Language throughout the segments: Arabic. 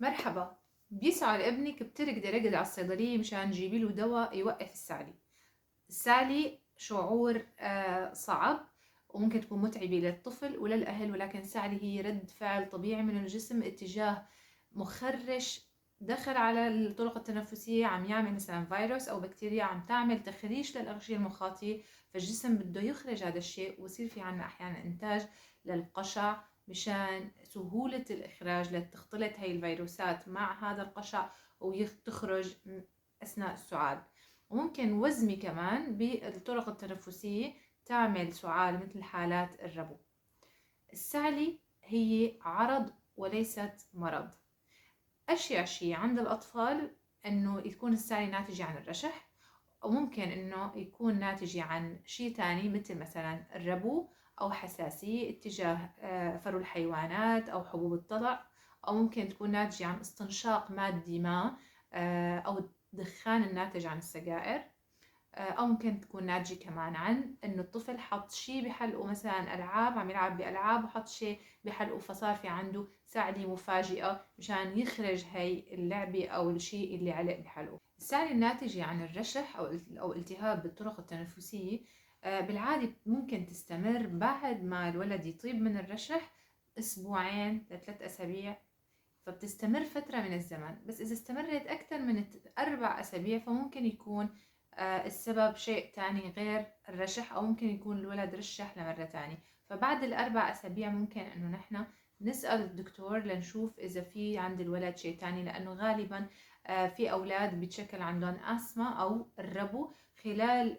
مرحبا. بيسعى ابنك بتركضي ركض على الصيدلية مشان تجيبي له دواء يوقف السعلي. السعلي شعور صعب، وممكن تكون متعبة للطفل وللأهل، ولكن السعلي هي رد فعل طبيعي من الجسم اتجاه مخرش دخل على الطرق التنفسية، عم يعمل مثلا فيروس أو بكتيريا عم تعمل تخريش للأغشية المخاطية، فالجسم بده يخرج هذا الشيء، ويصير في عنا أحيانا إنتاج للقشع مشان سهولة الإخراج لتختلط هاي الفيروسات مع هذا القشع وتخرج أثناء السعال. وممكن وزمي كمان بالطرق التنفسية تعمل سعال مثل حالات الربو. السعلي هي عرض وليست مرض. أشيع شيء عند الأطفال إنه يكون السعلي ناتج عن الرشح، وممكن إنه يكون ناتج عن شيء تاني مثل مثلا الربو أو حساسية اتجاه فرو الحيوانات أو حبوب الطلع، أو ممكن تكون ناتجة عن استنشاق مادي ما، أو الدخان الناتج عن السجائر، أو ممكن تكون ناتجة كمان عن إنه الطفل حط شيء بحلقه، مثلا ألعاب، عم يلعب بألعاب وحط شيء بحلقه فصار في عنده سعلي مفاجئة مشان يخرج هاي اللعبة أو الشيء اللي علق بحلقه. السعلي الناتجة عن الرشح أو التهاب بالطرق التنفسية بالعادة ممكن تستمر بعد ما الولد يطيب من الرشح أسبوعين لثلاث أسابيع، فبتستمر فترة من الزمن. بس إذا استمرت أكثر من 4 أسابيع فممكن يكون السبب شيء تاني غير الرشح، أو ممكن يكون الولد رشح لمرة تانية. فبعد ال4 أسابيع ممكن إنه نحن نسأل الدكتور لنشوف إذا في عند الولد شيء تاني، لأنه غالبا في أولاد بيتشكل عندهم أسمة أو الربو خلال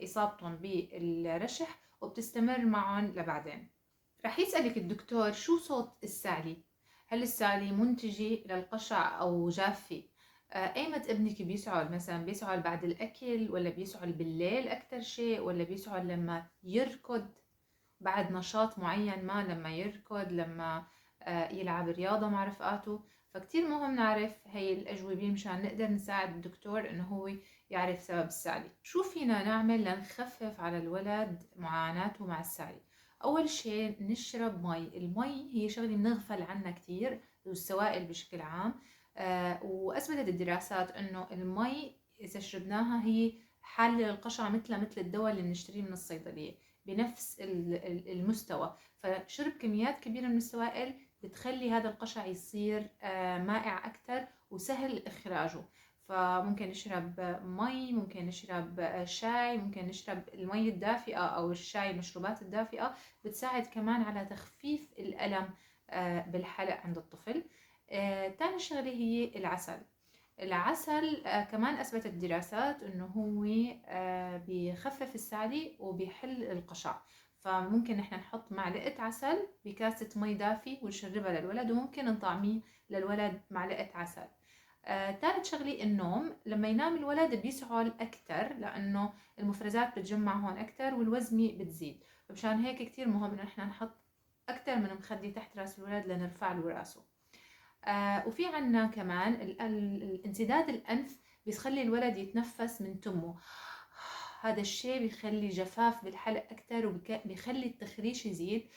إصابتهم بالرشح وبتستمر معهم لبعدين. رح يسألك الدكتور شو صوت السعلي، هل السعلي منتجة للقشع أو جافة؟ أيمت ابنك بيسعل؟ مثلا بيسعل بعد الأكل، ولا بيسعل بالليل أكتر شيء، ولا بيسعل لما يركض بعد نشاط معين ما، لما يركض، لما يلعب رياضة مع رفقاته؟ فكتير مهم نعرف هي الأجوبة مشان نقدر نساعد الدكتور إنه هو يعرف سبب السعلي. شو فينا نعمل لنخفف على الولد معاناته مع السعلي؟ أول شيء نشرب مي. المي هي شغلة بنغفل عنها كتير، والسوائل بشكل عام. وأثبتت الدراسات إنه المي إذا شربناها هي حل للقشعة مثل الدواء اللي بنشتريه من الصيدلية بنفس المستوى. فشرب كميات كبيرة من السوائل بتخلي هذا القشع يصير مائع أكثر وسهل إخراجه. فممكن نشرب مي، ممكن نشرب شاي، ممكن نشرب المي الدافئة أو الشاي، المشروبات الدافئة بتساعد كمان على تخفيف الألم بالحلق عند الطفل. تاني شغلة هي العسل. العسل كمان أثبتت الدراسات إنه هو بيخفف السعلي وبيحل القشع. فممكن نحن نحط معلقة عسل بكاسة مي دافي ونشربها للولد، وممكن نطعميه للولد معلقة عسل. ثالث شغلة النوم. لما ينام الولد بيسعل أكتر لأنه المفرزات بتجمع هون أكتر والوزمة بتزيد، فمشان هيك كتير مهم إنه نحن نحط أكتر من مخدة تحت راس الولد لنرفع له راسه. وفي عنا كمان انسداد الأنف بيخلي الولد يتنفس من تمه. هذا الشيء بيخلي جفاف بالحلق أكتر وبيخلي التخريش يزيد.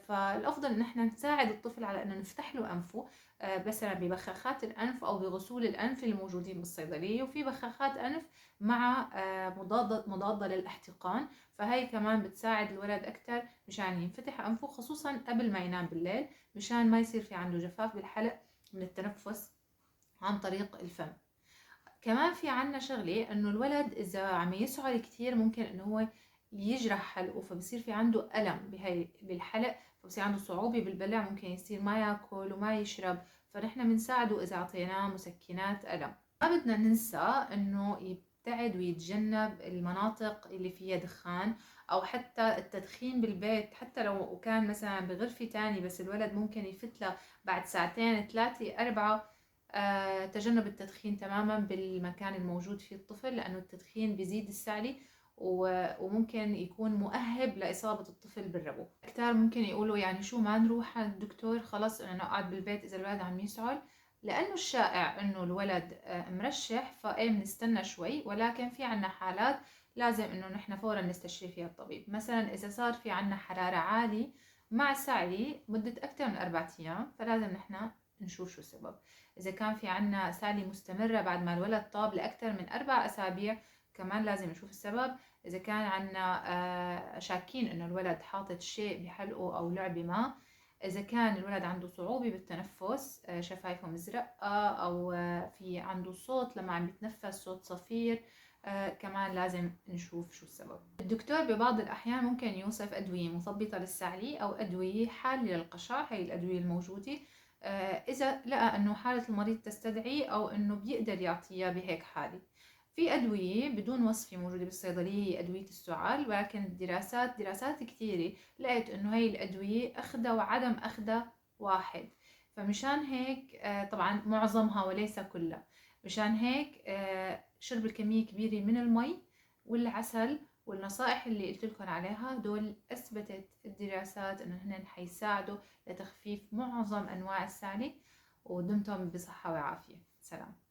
فالأفضل إن احنا نساعد الطفل على إنه نفتح له أنفه، مثلا ببخاخات الأنف أو بغسول الأنف الموجودين بالصيدلية. وفي بخاخات أنف مع مضادة للاحتقان، فهي كمان بتساعد الولد أكتر مشان ينفتح أنفه، خصوصا قبل ما ينام بالليل، مشان ما يصير في عنده جفاف بالحلق من التنفس عن طريق الفم. كمان في عنا شغلة إنه الولد إذا عم يسعل كتير ممكن إنه هو يجرح حلقه، فبصير في عنده ألم بهاي بالحلق، فبصير عنده صعوبة بالبلع، ممكن يصير ما ياكل وما يشرب. فنحن بنساعده إذا أعطيناه مسكنات ألم. ما بدنا ننسى إنه يبتعد ويتجنب المناطق اللي فيها دخان، أو حتى التدخين بالبيت. حتى لو كان مثلا بغرفة تانية، بس الولد ممكن يفتله بعد ساعتين 3 4. تجنب التدخين تماما بالمكان الموجود فيه الطفل، لأنه التدخين بيزيد السعلي وممكن يكون مؤهب لإصابة الطفل بالربو. كتار ممكن يقولوا يعني شو ما نروح على الدكتور، خلص أنا نقعد بالبيت إذا الولد عم يسعل. لأنه الشائع إنه الولد مرشح فإيه بنستنى شوي، ولكن في عنا حالات لازم إنه نحن فورا نستشير فيها الطبيب. مثلا إذا صار في عنا حرارة عالية مع سعلي مدة أكثر من 4 أيام، فلازم نحن نشوف شو السبب. إذا كان في عنا سالي مستمرة بعد ما الولد طاب لأكثر من 4 أسابيع كمان لازم نشوف السبب. إذا كان عنا شاكين إنه الولد حاطط شيء بحلقه أو لعبة ما. إذا كان الولد عنده صعوبة بالتنفس، شفايفه مزرقة، أو في عنده صوت لما عم يتنفس صوت صفير، كمان لازم نشوف شو السبب. الدكتور ببعض الأحيان ممكن يوصف أدوية مثبطة للسعلي أو أدوية حالة للقشع، هي الأدوية الموجودة، إذا لقى إنه حالة المريض تستدعي أو إنه بيقدر يعطيها بهيك حالة. في أدوية بدون وصفة موجودة بالصيدلية، هي أدوية السعال، ولكن دراسات كثيرة لقيت إنه هي الأدوية أخذها وعدم أخذها واحد. فمشان هيك طبعا معظمها وليس كلها، مشان هيك شرب الكمية كبيرة من المي والعسل والنصائح اللي قلت لكم عليها دول أثبتت الدراسات إنه هن حيساعدوا لتخفيف معظم أنواع السعلة. ودمتم بصحة وعافية. سلام.